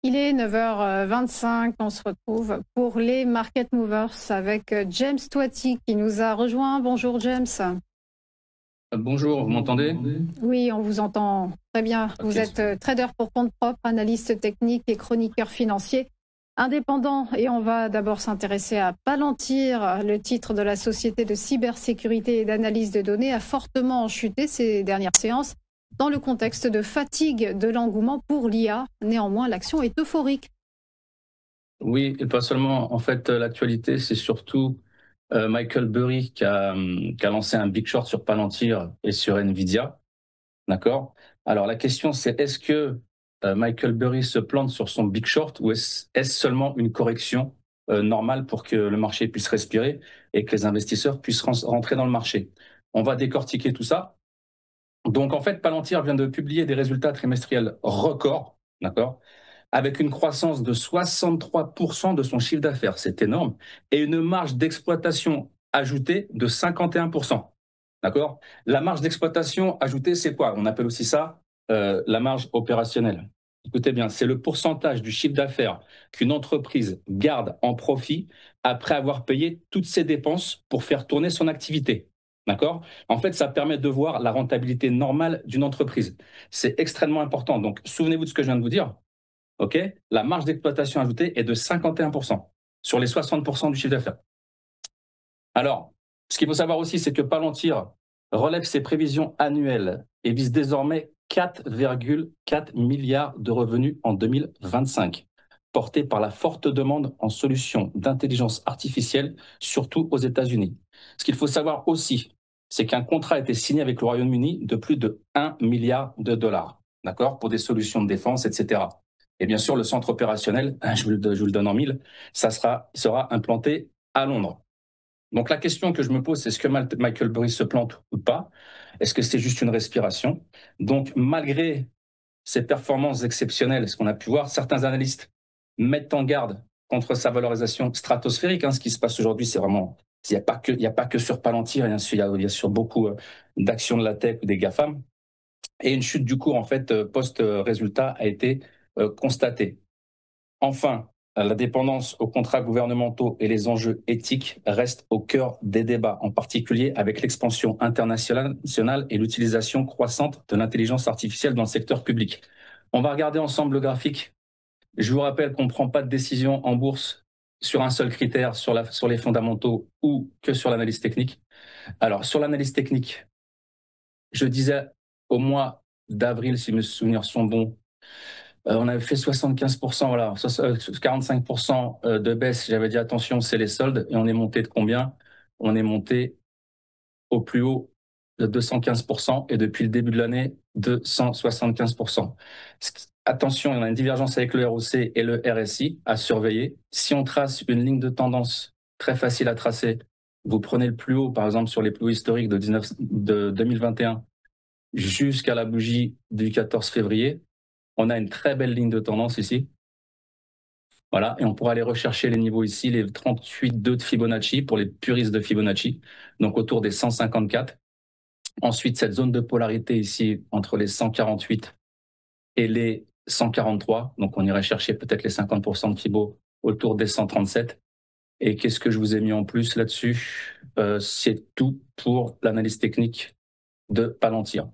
Il est 9h25, on se retrouve pour les Market Movers avec James Toiti qui nous a rejoint. Bonjour James. Bonjour, vous m'entendez? Oui, on vous entend très bien. Ok, Vous êtes trader pour compte propre, analyste technique et chroniqueur financier indépendant. Et on va d'abord s'intéresser à Palantir. Le titre de la société de cybersécurité et d'analyse de données a fortement chuté ces dernières séances dans le contexte de fatigue de l'engouement pour l'IA. Néanmoins, l'action est euphorique. Oui, et pas seulement. En fait, l'actualité, c'est surtout Michael Burry qui a lancé un big short sur Palantir et sur Nvidia. D'accord? Alors, la question, c'est est-ce que Michael Burry se plante sur son big short ou est-ce seulement une correction normale pour que le marché puisse respirer et que les investisseurs puissent rentrer dans le marché? On va décortiquer tout ça. Donc, en fait, Palantir vient de publier des résultats trimestriels records, d'accord, avec une croissance de 63% de son chiffre d'affaires, c'est énorme, et une marge d'exploitation ajoutée de 51%. D'accord? La marge d'exploitation ajoutée, c'est quoi? On appelle aussi ça la marge opérationnelle. Écoutez bien, c'est le pourcentage du chiffre d'affaires qu'une entreprise garde en profit après avoir payé toutes ses dépenses pour faire tourner son activité. D'accord? En fait, ça permet de voir la rentabilité normale d'une entreprise. C'est extrêmement important. Donc, souvenez-vous de ce que je viens de vous dire. OK? La marge d'exploitation ajoutée est de 51% sur les 60% du chiffre d'affaires. Alors, ce qu'il faut savoir aussi, c'est que Palantir relève ses prévisions annuelles et vise désormais 4,4 milliards de revenus en 2025, portés par la forte demande en solutions d'intelligence artificielle, surtout aux États-Unis. Ce qu'il faut savoir aussi, c'est qu'un contrat a été signé avec le Royaume-Uni de plus de 1 milliard de dollars, d'accord, pour des solutions de défense, etc. Et bien sûr, le centre opérationnel, je vous le donne en mille, sera implanté à Londres. Donc la question que je me pose, c'est est-ce que Michael Burry se plante ou pas? Est-ce que c'est juste une respiration? Donc malgré ces performances exceptionnelles, ce qu'on a pu voir, certains analystes mettent en garde contre sa valorisation stratosphérique. Ce qui se passe aujourd'hui, c'est vraiment, il n'y a pas que sur Palantir, il y a sur beaucoup d'actions de la tech ou des GAFAM. Et une chute du cours, en fait, post-résultat a été constatée. Enfin, la dépendance aux contrats gouvernementaux et les enjeux éthiques restent au cœur des débats, en particulier avec l'expansion internationale et l'utilisation croissante de l'intelligence artificielle dans le secteur public. On va regarder ensemble le graphique. Je vous rappelle qu'on ne prend pas de décision en bourse sur un seul critère, sur les fondamentaux ou que sur l'analyse technique. Alors, sur l'analyse technique, je disais au mois d'avril, si mes souvenirs sont bons, on avait fait 75%, voilà, 45% de baisse. J'avais dit attention, c'est les soldes. Et on est monté de combien? On est monté au plus haut de 215% et depuis le début de l'année, 275%. Attention, on a une divergence avec le ROC et le RSI à surveiller. Si on trace une ligne de tendance très facile à tracer, vous prenez le plus haut, par exemple, sur les plus hauts historiques de 2021 jusqu'à la bougie du 14 février, on a une très belle ligne de tendance ici. Voilà, et on pourra aller rechercher les niveaux ici, les 38,2 de Fibonacci pour les puristes de Fibonacci, donc autour des 154. Ensuite, cette zone de polarité ici entre les 148 et les 143, donc on irait chercher peut-être les 50% de Fibo autour des 137. Et qu'est-ce que je vous ai mis en plus là-dessus? C'est tout pour l'analyse technique de Palantir.